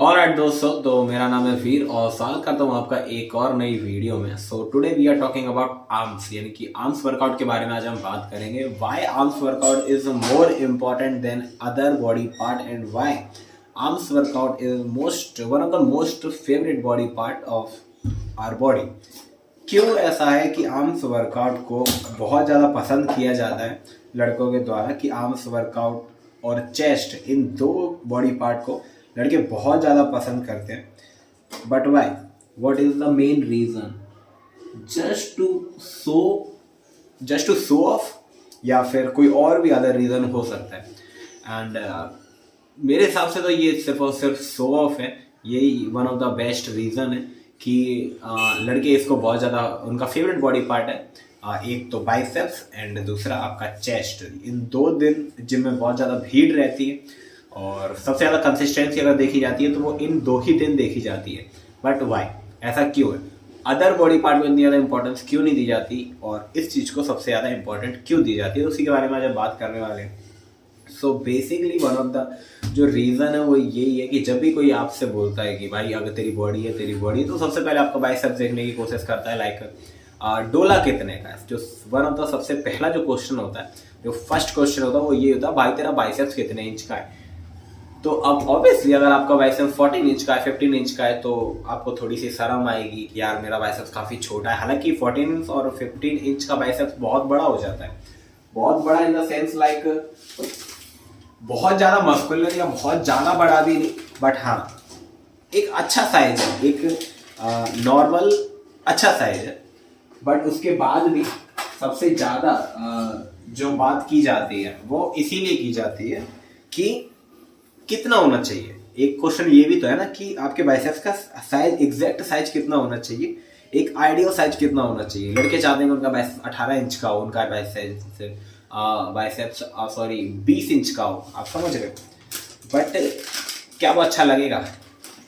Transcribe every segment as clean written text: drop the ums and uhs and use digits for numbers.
Alright दोस्तों, तो मेरा नाम है वीर और स्वागत करता हूँ आपका एक और नई वीडियो में। So today we are talking about arms, यानी कि आर्म्स वर्कआउट के बारे में आज हम बात करेंगे। Why arms workout is more important than other body part and why arms workout is one of the most favourite body part of our body. क्यों ऐसा है कि आर्म्स वर्कआउट को बहुत ज़्यादा पसंद किया जाता है लड़कों के द्वारा, कि आर्म्स वर्कआउट और चेस्ट, इन दो बॉडी पार्ट को लड़के बहुत ज़्यादा पसंद करते हैं। But why, what is the main reason? Just to show off, या फिर कोई और भी अदर रीज़न हो सकता है। एंड मेरे हिसाब से तो ये सिर्फ और सिर्फ शो ऑफ है। यही one of the best reason है कि लड़के इसको बहुत ज़्यादा, उनका फेवरेट बॉडी पार्ट है। एक तो बाइसेप्स एंड दूसरा आपका चेस्ट। इन दो दिन जिम में बहुत ज़्यादा भीड़ रहती है और सबसे ज़्यादा कंसिस्टेंसी अगर देखी जाती है तो वो इन दो ही दिन देखी जाती है। बट वाई, ऐसा क्यों है? अदर बॉडी पार्ट को इतनी ज़्यादा इंपॉर्टेंस क्यों नहीं दी जाती और इस चीज़ को सबसे ज़्यादा इंपॉर्टेंट क्यों दी जाती है, उसी के बारे में आज बात करने वाले हैं। So basically one of the जो रीज़न है वो यही है कि जब भी कोई आपसे बोलता है कि भाई अगर तेरी बॉडी है तो सबसे पहले आपका बाइसेप्स देखने की कोशिश करता है। लाइक डोला कितने का है, जो वन ऑफ द सबसे पहला जो क्वेश्चन होता है, जो फर्स्ट क्वेश्चन होता है वो ये होता है, भाई तेरा बाइसेप्स कितने इंच का है। तो अब ऑब्वियसली अगर आपका बाइसेप्स 14 इंच का है, 15 इंच का है, तो आपको थोड़ी सी शर्म आएगी कि यार मेरा बाइसेप्स काफ़ी छोटा है। हालांकि 14 इंच और 15 इंच का बाइसेप्स बहुत बड़ा हो जाता है। बहुत बड़ा इन द सेंस लाइक बहुत ज़्यादा मस्कुलर या बहुत ज़्यादा बड़ा भी नहीं, बट हाँ एक अच्छा साइज है, एक नॉर्मल अच्छा साइज है। बट उसके बाद भी सबसे ज़्यादा जो बात की जाती है वो इसीलिए की जाती है कि कितना होना चाहिए। एक क्वेश्चन ये भी तो है ना कि आपके बाइसेप्स का साइज, एग्जैक्ट साइज कितना होना चाहिए, एक आइडियल साइज कितना होना चाहिए। लड़के चाहते हैं उनका बाइसेप्स 18 इंच का हो, उनका बाइसेप्स 20 इंच का हो, आप समझ रहे हो। बट क्या वो अच्छा लगेगा?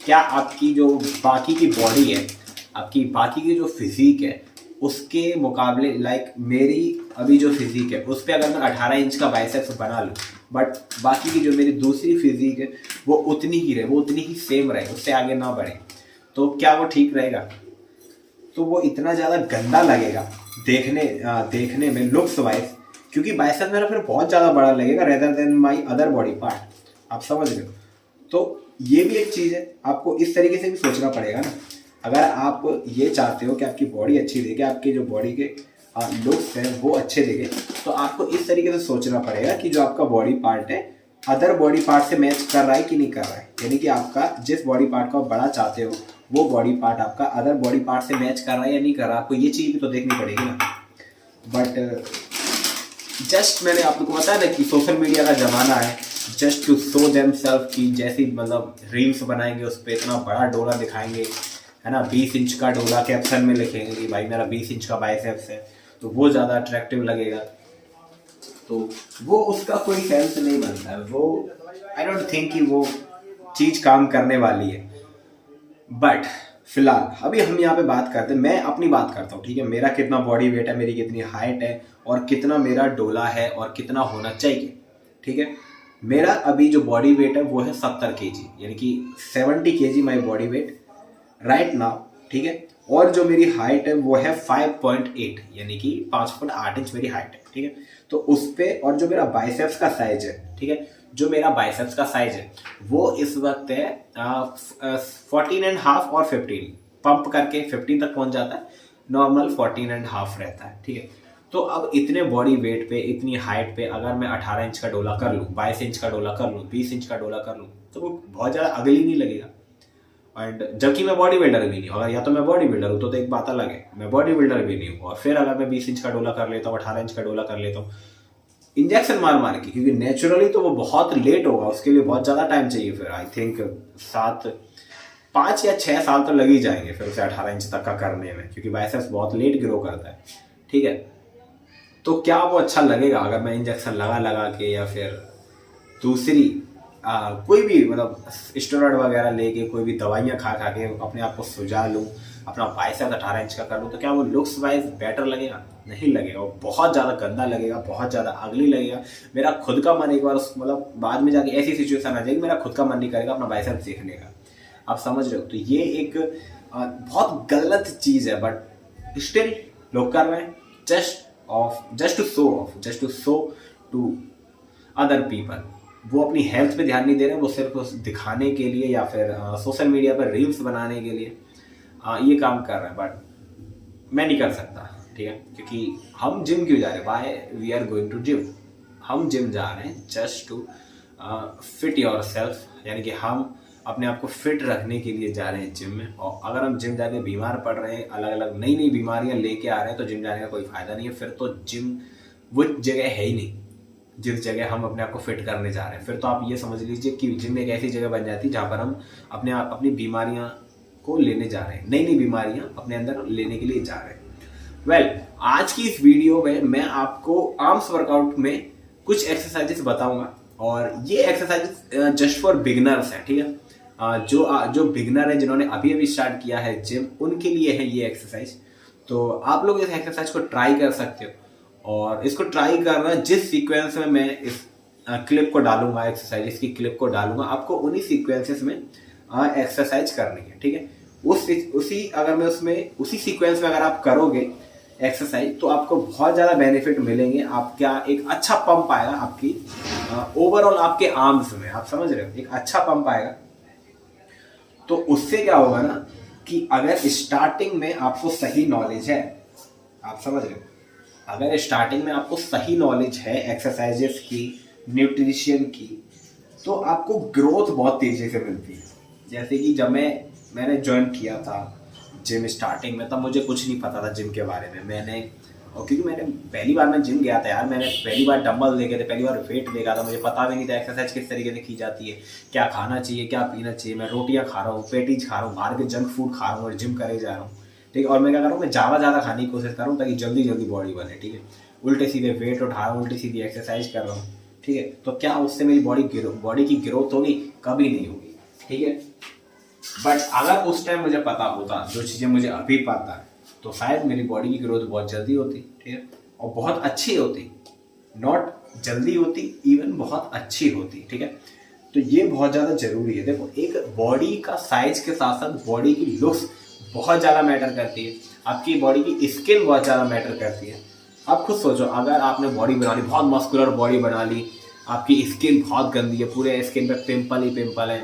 क्या आपकी जो बाकी की बॉडी है, आपकी बाकी की जो फिजिक है उसके मुकाबले, लाइक मेरी अभी जो फिजिक है उस पर अगर मैं 18 इंच का बाइसेप्स बना लूँ, बट बाकी की जो मेरी दूसरी फिजिक है वो उतनी ही रहे, वो उतनी ही सेम रहे, उससे आगे ना बढ़े, तो क्या वो ठीक रहेगा? तो वो इतना ज़्यादा गंदा लगेगा देखने में लुक्स वाइज, क्योंकि बाइसेप्स मेरा फिर बहुत ज़्यादा बड़ा लगेगा rather than my other body part. आप समझ रहे हो? तो ये भी एक चीज़ है, आपको इस तरीके से भी सोचना पड़ेगा ना। अगर आप ये चाहते हो कि आपकी बॉडी अच्छी दिखे, आपके जो बॉडी के लुक्स हैं वो अच्छे दिखे, तो आपको इस तरीके से सोचना पड़ेगा कि जो आपका बॉडी पार्ट है अदर बॉडी पार्ट से मैच कर रहा है कि नहीं कर रहा है। यानी कि आपका जिस बॉडी पार्ट को आप बड़ा चाहते हो वो बॉडी पार्ट आपका अदर बॉडी पार्ट से मैच कर रहा है या नहीं कर रहा है, आपको ये चीज़ भी तो देखनी पड़ेगी ना। बट जस्ट मैंने आप लोग को बताया ना कि सोशल मीडिया का ज़माना है, just to show them self की जैसी मतलब रील्स बनाएंगे उस पर इतना बड़ा डोला दिखाएंगे, है ना, 20 इंच का डोला कैप्शन में लिखेंगे कि भाई मेरा 20 इंच का बाइसेप्स है, तो वो ज़्यादा अट्रैक्टिव लगेगा। तो वो उसका कोई सेंस नहीं बनता है, वो आई डोंट थिंक कि वो चीज़ काम करने वाली है। बट फिलहाल अभी हम यहाँ पे बात करते हैं, मैं अपनी बात करता हूँ, ठीक है। मेरा कितना बॉडी वेट है, मेरी कितनी हाइट है और कितना मेरा डोला है और कितना होना चाहिए, ठीक है। मेरा अभी जो बॉडी वेट है वो है 70 kg, यानी कि 70 kg my body weight right now, ठीक है। और जो मेरी हाइट है वो है 5.8, यानी कि 5 फुट 8 इंच मेरी हाइट है, ठीक है। तो उस पर, और जो मेरा बाइसेप्स का साइज है, ठीक है, जो मेरा बाइसेप्स का साइज है वो इस वक्त है 14.5 और 15, पंप करके 15 तक पहुंच जाता है, नॉर्मल 14.5 रहता है, ठीक है। तो अब इतने बॉडी वेट पे, इतनी हाइट पे अगर मैं 18 इंच का डोला कर लूँ, 22 इंच का डोला कर लूँ, 20 इंच का डोला कर लूँ, तो वो बहुत ज़्यादा अगली नहीं लगेगा। एंड जबकि मैं बॉडी बिल्डर भी नहीं हूँ, अगर या तो मैं बॉडी बिल्डर हूँ तो एक बात अलग है, मैं बॉडी बिल्डर भी नहीं हूँ। और फिर अगर मैं 20 इंच का डोला कर लेता हूँ, 18 इंच का डोला कर लेता हूँ इंजेक्शन मार के, क्योंकि नेचुरली तो वो बहुत लेट होगा, उसके लिए बहुत ज़्यादा टाइम चाहिए। फिर आई थिंक 5 या 6 साल तो लग ही जाएंगे फिर उसे 18 इंच तक का करने में, क्योंकि बाइसेप्स बहुत लेट ग्रो करता है, ठीक है। तो क्या वो अच्छा लगेगा अगर मैं इंजेक्शन लगा के या फिर दूसरी कोई भी मतलब स्टेरॉइड वगैरह लेके, कोई भी दवाइयाँ खा के अपने आप को सुझा लूँ, अपना बाइसेप्स 18 इंच का कर लूँ, तो क्या वो लुक्स वाइज बेटर लगेगा? नहीं लगेगा, वो बहुत ज़्यादा गंदा लगेगा, बहुत ज़्यादा अगली लगेगा। मेरा खुद का मन एक बार मतलब बाद में जाके ऐसी सिचुएशन आ जाएगी, मेरा खुद का मन नहीं करेगा अपना बाइसेप्स देखने का। आप समझ रहे हो? तो ये एक बहुत गलत चीज़ है, बट स्टिल लोग कर रहे हैं just to show to other people. वो अपनी हेल्थ पे ध्यान नहीं दे रहे हैं, वो सिर्फ दिखाने के लिए या फिर सोशल मीडिया पर रील्स बनाने के लिए ये काम कर रहे हैं। बट मैं नहीं कर सकता, ठीक है, क्योंकि हम जिम क्यों जा रहे हैं? Why we are going to gym? हम जिम जा रहे हैं just to fit yourself, यानी कि हम अपने आप को फिट रखने के लिए जा रहे हैं जिम में। और अगर हम जिम जाके बीमार पड़ रहे हैं, अलग अलग नई नई बीमारियां लेके आ रहे हैं, तो जिम जाने का कोई फायदा नहीं है। फिर तो जिम वो जगह है ही नहीं जिस जगह हम अपने आप को फिट करने जा रहे हैं। फिर तो आप ये समझ लीजिए कि जिम एक ऐसी जगह बन जाती है जहाँ पर हम अपनी बीमारियां को लेने जा रहे हैं, नई नई बीमारियां अपने अंदर लेने के लिए जा रहे हैं। आज की इस वीडियो में मैं आपको आर्म्स वर्कआउट में कुछ एक्सरसाइजेस बताऊंगा, और ये एक्सरसाइजेस जस्ट फॉर बिगिनर्स है, ठीक है। जो बिगिनर है, जिन्होंने अभी अभी स्टार्ट किया है जिम, उनके लिए है ये एक्सरसाइज। तो आप लोग इस एक्सरसाइज को ट्राई कर सकते हो, और इसको ट्राई करना जिस सीक्वेंस में मैं इस क्लिप को डालूंगा, एक्सरसाइज की क्लिप को डालूंगा, आपको उन्हीं सीक्वेंसेस में एक्सरसाइज करनी है, ठीक है। उसी सीक्वेंस में अगर आप करोगे एक्सरसाइज, तो आपको बहुत ज़्यादा बेनिफिट मिलेंगे। आपका एक अच्छा पंप आएगा आपकी ओवरऑल आपके आर्म्स में, आप समझ रहे हो, एक अच्छा पंप आएगा। तो उससे क्या होगा ना कि अगर स्टार्टिंग में आपको सही नॉलेज है, आप समझ रहे हो, अगर स्टार्टिंग में आपको सही नॉलेज है एक्सरसाइजेस की, न्यूट्रिशन की, तो आपको ग्रोथ बहुत तेजी से मिलती है। जैसे कि जब मैंने ज्वाइन किया था जिम स्टार्टिंग में, तब मुझे कुछ नहीं पता था जिम के बारे में। और क्योंकि मैंने पहली बार मैं जिम गया था यार, मैंने पहली बार डंबल देखे थे, पहली बार वेट देखा था, मुझे पता भी नहीं था एक्सरसाइज किस तरीके से की जाती है, क्या खाना चाहिए, क्या पीना चाहिए। मैं रोटियां खा रहा हूँ, पेटीज खा रहा हूँ, बाहर के जंक फूड खा रहा हूँ और जिम करे जा रहा हूँ, ठीक है। और मैं क्या कर रहा हूँ, मैं ज़्यादा खाने की कोशिश कर रहा हूँ ताकि जल्दी बॉडी बने, ठीक है। उल्टे सीधे वेट उठा रहा हूँ, उल्टी सीधी एक्सरसाइज कर रहा हूँ, ठीक है। तो क्या उससे मेरी बॉडी की ग्रोथ होगी? कभी नहीं होगी, ठीक है। बट अगर उस टाइम मुझे पता होता जो चीज़ें मुझे अभी पता है, तो शायद मेरी बॉडी की ग्रोथ बहुत जल्दी होती, ठीक है, और बहुत अच्छी होती। नॉट जल्दी होती, इवन बहुत अच्छी होती, ठीक है। तो ये बहुत ज़्यादा जरूरी है। देखो, एक बॉडी का साइज के साथ साथ बॉडी की लुक्स बहुत ज़्यादा मैटर करती है, आपकी बॉडी की स्किन बहुत ज़्यादा मैटर करती है। आप खुद सोचो, अगर आपने बॉडी बना ली, बहुत मस्कुलर बॉडी बना ली, आपकी स्किन बहुत गंदी है, पूरे स्किन पे पिंपल ही पिंपल है,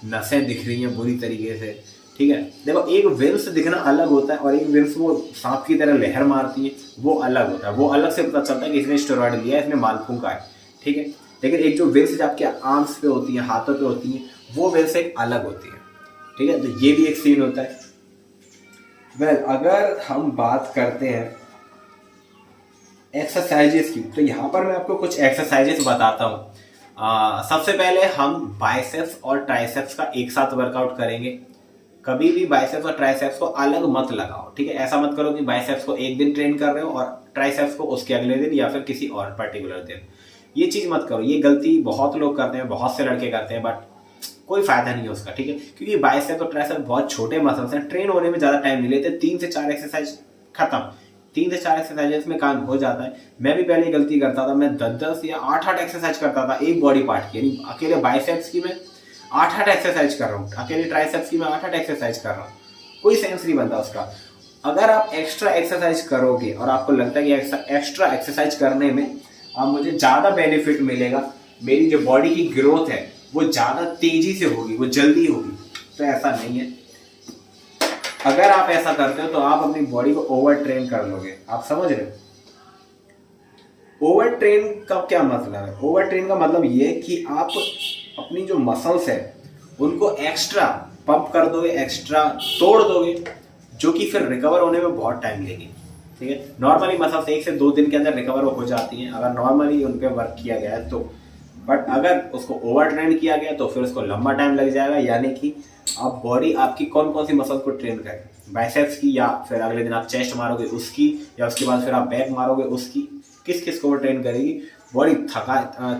नसें दिख रही हैं बुरी तरीके से, ठीक है। देखो, एक विंस दिखना अलग होता है और एक विंस वो सांप की तरह लहर मारती है, वो अलग होता है। वो अलग से पता चलता है कि इसने स्टेरॉइड लिया है, इसने माल फूंका है, ठीक है। लेकिन एक जो विंस आपके आर्म्स पे होती है, हाथों पे होती है, वो विंस एक अलग होती है, ठीक है। तो ये भी एक सीन होता है। अगर हम बात करते हैं एक्सरसाइजेस की, तो यहाँ पर मैं आपको कुछ एक्सरसाइजेस बताता हूँ। सबसे पहले हम बाइसेप्स और ट्राइसेप्स का एक साथ वर्कआउट करेंगे। कभी भी बाइसेप्स और ट्राइसेप्स को अलग मत लगाओ, ठीक है। ऐसा मत करो कि बाइसेप्स को एक दिन ट्रेन कर रहे हो और ट्राइसेप्स को उसके अगले दिन या फिर किसी और पर्टिकुलर दिन। ये चीज़ मत करो, ये गलती बहुत लोग करते हैं, बहुत से लड़के करते हैं, बट कोई फायदा नहीं है उसका, ठीक है। क्योंकि बाइसेप्स और ट्राइसेप्स बहुत छोटे मसल्स हैं, ट्रेन होने में ज़्यादा टाइम नहीं लेते। 3 से 4 एक्सरसाइज खत्म, 3 से 4 एक्सरसाइजेस में काम हो जाता है। मैं भी पहले गलती करता था, मैं 10 या 8 एक्सरसाइज करता था एक बॉडी पार्ट की, यानी अकेले बाइसेप्स की मैं 8 एक्सरसाइज कर रहा हूँ, अकेले ट्राइसेप्स की मैं 8 एक्सरसाइज कर रहा हूँ। कोई सेंस नहीं बनता उसका। अगर आप एक्स्ट्रा एक्सरसाइज करोगे और आपको लगता है कि एक्स्ट्रा एक्सरसाइज करने में मुझे ज़्यादा बेनिफिट मिलेगा, मेरी जो बॉडी की ग्रोथ है वो ज़्यादा तेजी से होगी, वो जल्दी होगी, तो ऐसा नहीं है। अगर आप ऐसा करते हो तो आप अपनी बॉडी को ओवर ट्रेन कर लोगे, आप समझ रहे हो। ओवर ट्रेन का क्या मतलब है? ओवर ट्रेन का मतलब ये कि आप अपनी जो मसल्स है उनको एक्स्ट्रा पंप कर दोगे, एक्स्ट्रा तोड़ दोगे, जो कि फिर रिकवर होने में बहुत टाइम लेगी, ठीक है। नॉर्मली मसल्स 1 से 2 दिन के अंदर रिकवर हो जाती हैं अगर नॉर्मली उन पर वर्क किया गया है तो। बट अगर उसको ओवर ट्रेन किया गया तो फिर उसको लंबा टाइम लग जाएगा। यानी कि आप बॉडी आपकी कौन कौन सी मसल्स को ट्रेन करें, बाइसेप्स की, या फिर अगले दिन आप चेस्ट मारोगे उसकी, या उसके बाद फिर आप बैक मारोगे उसकी, किस किस को वो ट्रेन करेगी। बॉडी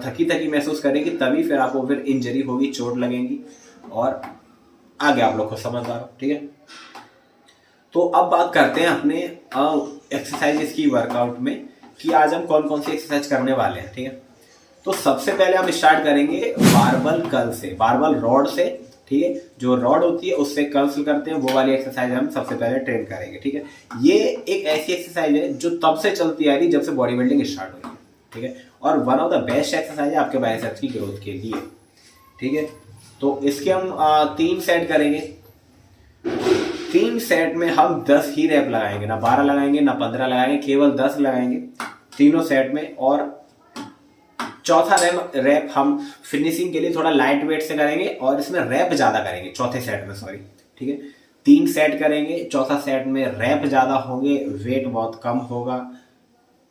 थकी महसूस करेगी, तभी फिर आपको फिर इंजरी होगी, चोट लगेगी, और आगे आप लोग को समझदार हो, ठीक है। तो अब बात करते हैं अपने एक्सरसाइजेस की वर्कआउट में कि आज हम कौन कौन सी एक्सरसाइज करने वाले हैं, ठीक है। तो सबसे पहले हम स्टार्ट करेंगे बारबल कर्ल से, बारबल रॉड से ठीक है। जो रॉड होती है उससे कर्ल्स करते हैं, वो वाली एक्सरसाइज हम सबसे पहले ट्रेन करेंगे, ठीक है। ये एक ऐसी एक्सरसाइज है जो तब से चलती आ रही जब से बॉडी बिल्डिंग स्टार्ट हुई है, ठीक है। और one of the best exercise है आपके बाइसेप्स की ग्रोथ के लिए, ठीक है। तो इसके हम 3 सेट करेंगे। 3 सेट में हम 10 ही रैप लगाएंगे, ना 12 लगाएंगे ना 15 लगाएंगे, केवल 10 लगाएंगे तीनों सेट में। और चौथा रैप हम फिनिशिंग के लिए थोड़ा लाइट वेट से करेंगे और इसमें रैप ज्यादा करेंगे, चौथे सेट में, सॉरी, ठीक है। 3 सेट करेंगे, चौथा सेट में रैप ज्यादा होंगे, वेट बहुत कम होगा।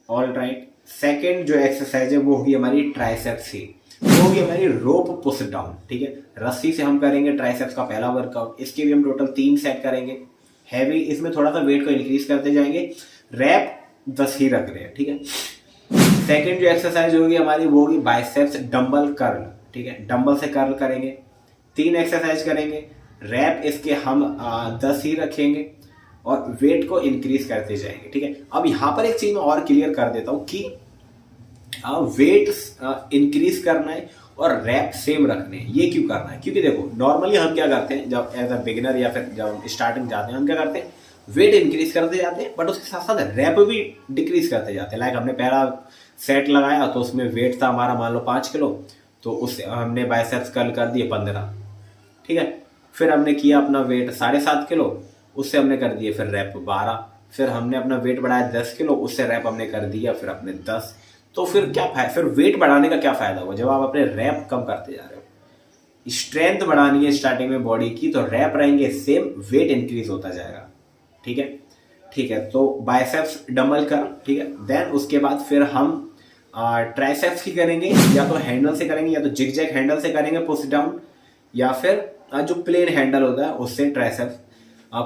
All right. सेकेंड जो एक्सरसाइज है वो होगी हमारी ट्राइसेप्स की, वो होगी हमारी रोप पुश डाउन, ठीक है। रस्सी से हम करेंगे ट्राइसेप्स का पहला वर्कआउट। इसके भी हम टोटल 3 सेट करेंगे, हैवी। इसमें थोड़ा सा वेट को इंक्रीज करते जाएंगे, रैप 10 ही रख रहे हैं, ठीक है। सेकेंड जो एक्सरसाइज होगी हमारी वो होगी बाइसेप्स डंबल कर्ल, ठीक है। डंबल से कर्ल करेंगे, 3 एक्सरसाइज करेंगे, रैप इसके हम 10 ही रखेंगे और वेट को इंक्रीज करते जाएंगे, ठीक है। अब यहाँ पर एक चीज मैं और क्लियर कर देता हूँ कि वेट इंक्रीज करना है और रैप सेम रखने हैं। ये क्यों करना है? क्योंकि देखो नॉर्मली हम क्या करते हैं जब एज अ बिगिनर या फिर जब स्टार्टिंग जाते हैं, हम क्या करते हैं, वेट इंक्रीज करते जाते हैं बट उसके साथ साथ रैप भी डिक्रीज करते जाते हैं। लाइक हमने पहला सेट लगाया तो उसमें वेट था हमारा मान लो 5 किलो, तो उससे हमने बाइसेप्स कर्ल कर दिए 15, ठीक है। फिर हमने किया अपना वेट 7.5 किलो, उससे हमने कर दिए फिर रैप 12। फिर हमने अपना वेट बढ़ाया 10 किलो, उससे रैप हमने कर दिया फिर अपने 10। तो फिर क्या फायदा, फिर वेट बढ़ाने का क्या फायदा हुआ जब आप अपने रैप कम करते जा रहे हो। स्ट्रेंथ बढ़ानी है स्टार्टिंग में बॉडी की, तो रैप रहेंगे सेम, वेट इंक्रीज होता जाएगा, ठीक है। ठीक है, तो बाइसेप्स डंबल कर, ठीक है। देन उसके बाद फिर हम ट्राइसेप्स की करेंगे, या तो हैंडल से करेंगे या तो जिग जैग हैंडल से करेंगे पुश डाउन, या फिर जो प्लेन हैंडल होता है उससे ट्राइसेप्स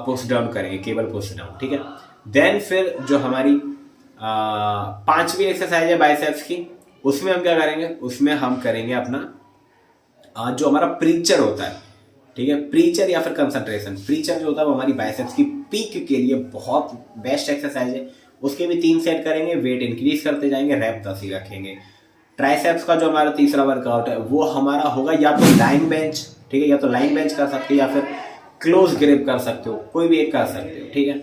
पुश डाउन करेंगे, केबल पुश डाउन, ठीक है। देन फिर जो हमारी 5वीं एक्सरसाइज है बाइसेप्स की, उसमें हम क्या करेंगे, उसमें हम करेंगे अपना जो हमारा प्रीचर होता है, ठीक है। प्रीचर या फिर कंसंट्रेशन। प्रीचर जो होता है वो हमारी बाइसेप्स की पीक के लिए बहुत बेस्ट एक्सरसाइज है। उसके भी 3 सेट करेंगे, वेट इंक्रीज करते जाएंगे, रैप 10 ही रखेंगे। ट्राइसेप्स का जो हमारा तीसरा वर्कआउट है वो हमारा होगा या तो लाइन बेंच, ठीक है, या तो लाइन बेंच कर सकते हो या फिर क्लोज ग्रिप कर सकते हो, कोई भी एक कर सकते हो, ठीक है।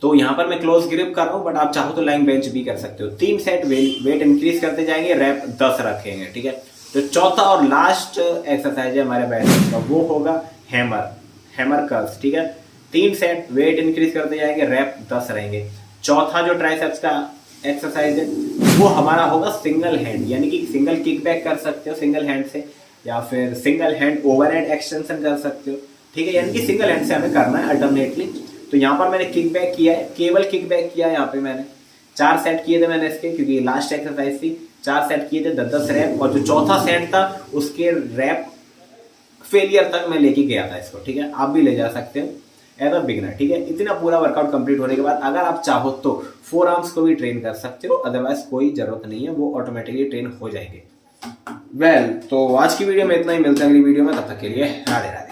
तो यहाँ पर मैं क्लोज ग्रिप कर रहा हूँ बट आप चाहो तो लाइन बेंच भी कर सकते हो। 3 सेट वेट इंक्रीज करते जाएंगे, रैप 10 रखेंगे, ठीक है। तो चौथा और लास्ट एक्सरसाइज है हमारे बाइसेप्स का, वो होगा हैमर कर्ल्स, ठीक है। 3 सेट वेट इंक्रीज करते जाएंगे, रैप 10 रहेंगे। चौथा जो ट्राइसेप्स का एक्सरसाइज है वो हमारा होगा सिंगल हैंड, यानी कि सिंगल किक बैक कर सकते हो सिंगल हैंड से, या फिर सिंगल हैंड ओवरहेड एक्सटेंशन कर सकते हो, ठीक है। यानी कि सिंगल हैंड से हमें करना है अल्टरनेटली। तो यहाँ पर मैंने किक बैक किया है, केवल किक बैक किया है। यहाँ पे मैंने 4 सेट किए थे मैंने इसके, क्योंकि लास्ट एक्सरसाइज थी। 4 सेट किए थे 10-10 रैप, और जो चौथा सेट था उसके रैप फेलियर तक मैं लेके गया था इसको, ठीक है। आप भी ले जा सकते हो एज अ बिगिनर, ठीक है। इतना पूरा वर्कआउट कंप्लीट होने के बाद अगर आप चाहो तो 4 आर्म्स को भी ट्रेन कर सकते हो, अदरवाइज कोई जरूरत नहीं है, वो ऑटोमेटिकली ट्रेन हो जाएंगे। वेल, तो आज की वीडियो में इतना ही, मिलते हैं अगली वीडियो में, तब तक के लिए राधे राधे।